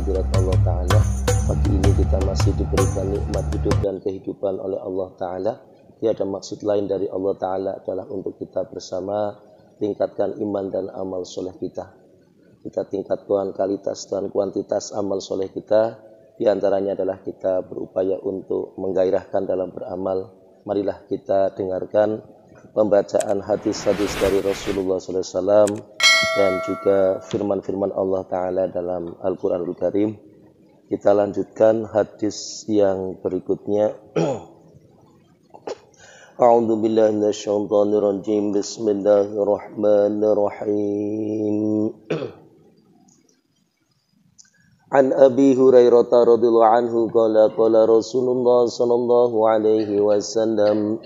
hadirat Allah Ta'ala. Pagi ini kita masih diberikan nikmat hidup dan kehidupan oleh Allah Ta'ala. Tiada maksud lain dari Allah Ta'ala adalah untuk kita bersama tingkatkan iman dan amal soleh kita. Kita tingkatkan kualitas dan kuantitas amal soleh kita. Di antaranya adalah kita berupaya untuk menggairahkan dalam beramal. Marilah kita dengarkan pembacaan hadis-hadis dari Rasulullah SAW dan juga firman-firman Allah Ta'ala dalam Al-Quranul Karim. Kita lanjutkan hadis yang berikutnya. A'udzu billahi minasyaitonir rajim. Bismillahirrahmanirrahim. An Abi Hurairah radhiyallahu anhu qala Rasulullah sallallahu alaihi wasallam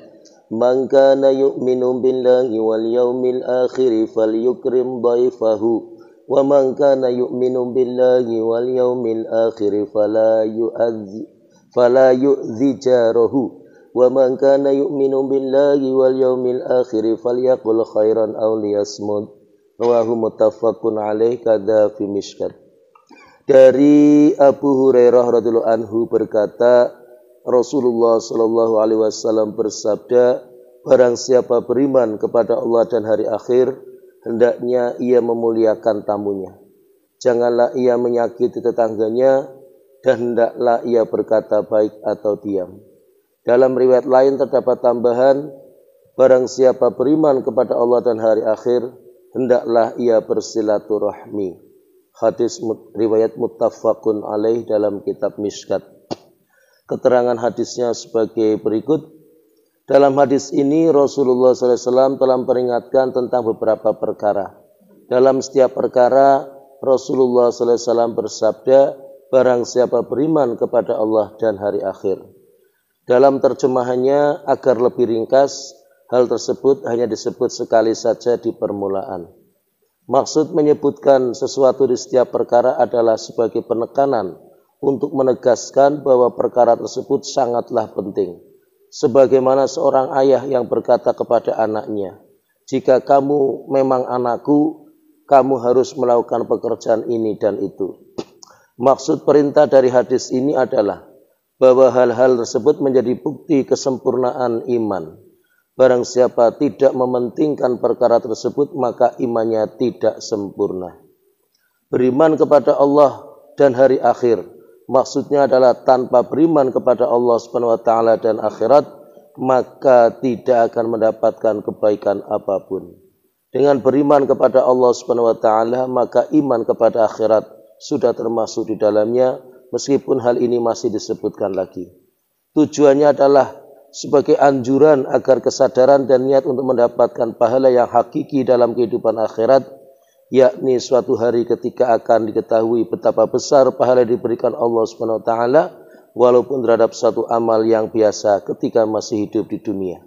man kana yu'minu billahi wal yawmil akhir falyukrim dhaifahu wa man kana yu'minu billahi wal yawmil akhir fala yu'dhi jarahu wa man kana yu'minu billahi wal yawmil akhir falyaqul khairan aw liyasmut. Rawahu muttafaqun alaih kadza fi Mishkat. Dari Abu Hurairah radhiyallahu anhu berkata, Rasulullah sallallahu alaihi wasallam bersabda, barang siapa beriman kepada Allah dan hari akhir, hendaknya ia memuliakan tamunya. Janganlah ia menyakiti tetangganya, dan hendaklah ia berkata baik atau diam. Dalam riwayat lain terdapat tambahan, barang siapa beriman kepada Allah dan hari akhir, hendaklah ia bersilaturahmi. Hadis riwayat muttafaqun alaih dalam kitab Mishkat. Keterangan hadisnya sebagai berikut. Dalam hadis ini Rasulullah SAW telah memperingatkan tentang beberapa perkara. Dalam setiap perkara Rasulullah SAW bersabda, barang siapa beriman kepada Allah dan hari akhir. Dalam terjemahannya agar lebih ringkas, hal tersebut hanya disebut sekali saja di permulaan. Maksud menyebutkan sesuatu di setiap perkara adalah sebagai penekanan untuk menegaskan bahwa perkara tersebut sangatlah penting. Sebagaimana seorang ayah yang berkata kepada anaknya, jika kamu memang anakku, kamu harus melakukan pekerjaan ini dan itu. Maksud perintah dari hadis ini adalah bahwa hal-hal tersebut menjadi bukti kesempurnaan iman. Barang siapa tidak mementingkan perkara tersebut, maka imannya tidak sempurna. Beriman kepada Allah dan hari akhir, maksudnya adalah tanpa beriman kepada Allah Subhanahu wa taala dan akhirat, maka tidak akan mendapatkan kebaikan apapun. Dengan beriman kepada Allah Subhanahu wa taala, maka iman kepada akhirat sudah termasuk di dalamnya, meskipun hal ini masih disebutkan lagi. Tujuannya adalah sebagai anjuran agar kesadaran dan niat untuk mendapatkan pahala yang hakiki dalam kehidupan akhirat, yakni suatu hari ketika akan diketahui betapa besar pahala yang diberikan Allah Subhanahu wa taala walaupun terhadap satu amal yang biasa ketika masih hidup di dunia.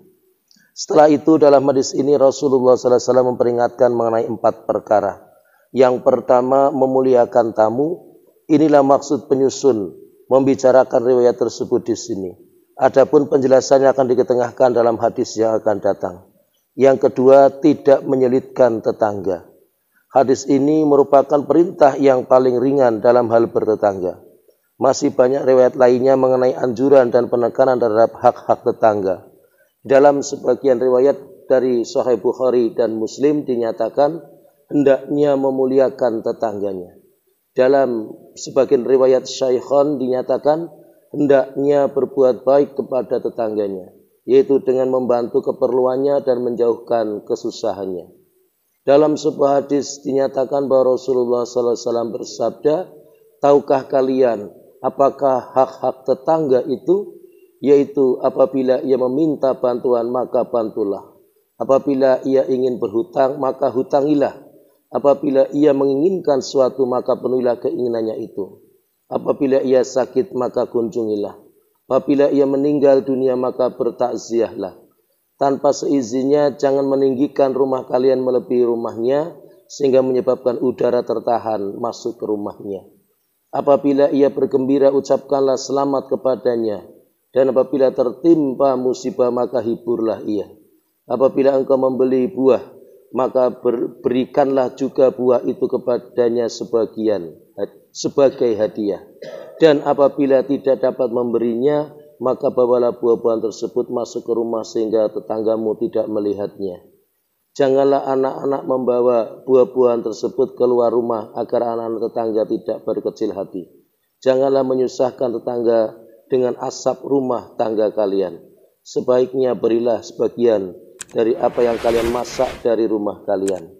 Setelah itu dalam hadis ini Rasulullah SAW memperingatkan mengenai 4 perkara. Yang pertama, memuliakan tamu. Inilah maksud penyusun membicarakan riwayat tersebut di sini. Adapun penjelasannya akan diketengahkan dalam hadis yang akan datang. Yang kedua, tidak menyelitkan tetangga. Hadis ini merupakan perintah yang paling ringan dalam hal bertetangga. Masih banyak riwayat lainnya mengenai anjuran dan penekanan terhadap hak-hak tetangga. Dalam sebagian riwayat dari Sahih Bukhari dan Muslim dinyatakan hendaknya memuliakan tetangganya. Dalam sebagian riwayat Syaikhan dinyatakan hendaknya berbuat baik kepada tetangganya, yaitu dengan membantu keperluannya dan menjauhkan kesusahannya. Dalam sebuah hadis dinyatakan bahwa Rasulullah SAW bersabda, tahukah kalian apakah hak-hak tetangga itu? Yaitu apabila ia meminta bantuan maka bantulah. Apabila ia ingin berhutang maka hutangilah. Apabila ia menginginkan sesuatu maka penuhilah keinginannya itu. Apabila ia sakit maka kunjungilah. Apabila ia meninggal dunia maka bertakziahlah. Tanpa seizinnya jangan meninggikan rumah kalian melebihi rumahnya sehingga menyebabkan udara tertahan masuk ke rumahnya. Apabila ia bergembira ucapkanlah selamat kepadanya. Dan apabila tertimpa musibah maka hiburlah ia. Apabila engkau membeli buah maka berikanlah juga buah itu kepadanya sebagai hadiah. Dan apabila tidak dapat memberinya, maka bawalah buah-buahan tersebut masuk ke rumah sehingga tetanggamu tidak melihatnya. Janganlah anak-anak membawa buah-buahan tersebut keluar rumah agar anak-anak tetangga tidak berkecil hati. Janganlah menyusahkan tetangga dengan asap rumah tangga kalian. Sebaiknya berilah sebagian dari apa yang kalian masak dari rumah kalian.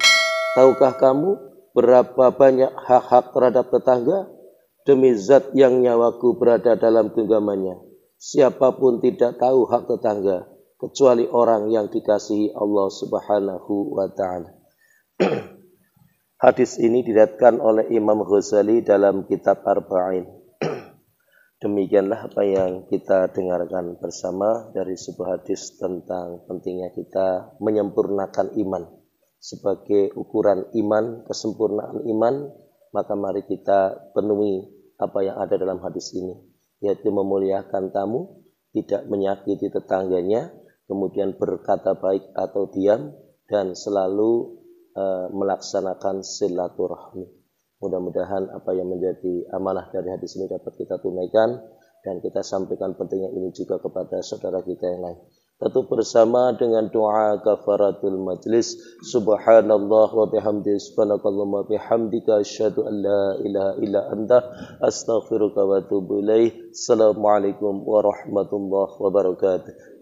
Tahukah kamu berapa banyak hak-hak terhadap tetangga? Demi zat yang nyawaku berada dalam genggamannya, siapapun tidak tahu hak tetangga kecuali orang yang dikasihi Allah Subhanahu wa ta'ala. Hadis ini diriwayatkan oleh Imam Ghazali dalam kitab Arba'in. Demikianlah apa yang kita dengarkan bersama dari sebuah hadis tentang pentingnya kita menyempurnakan iman. Sebagai ukuran iman, kesempurnaan iman, maka mari kita penuhi apa yang ada dalam hadis ini, yaitu memuliakan tamu, tidak menyakiti tetangganya, kemudian berkata baik atau diam, dan selalu melaksanakan silaturahmi. Mudah-mudahan apa yang menjadi amanah dari hadis ini dapat kita tunaikan, dan kita sampaikan pentingnya ini juga kepada saudara kita yang lain. Tentu bersama dengan doa kafaratul majlis. Subhanallah wa bihamdihi, subhanakallahumma bihamdika, asyhadu an la ilaha illa anta, astaghfiruka wa atubu ilaih. Assalamualaikum warahmatullahi wabarakatuh.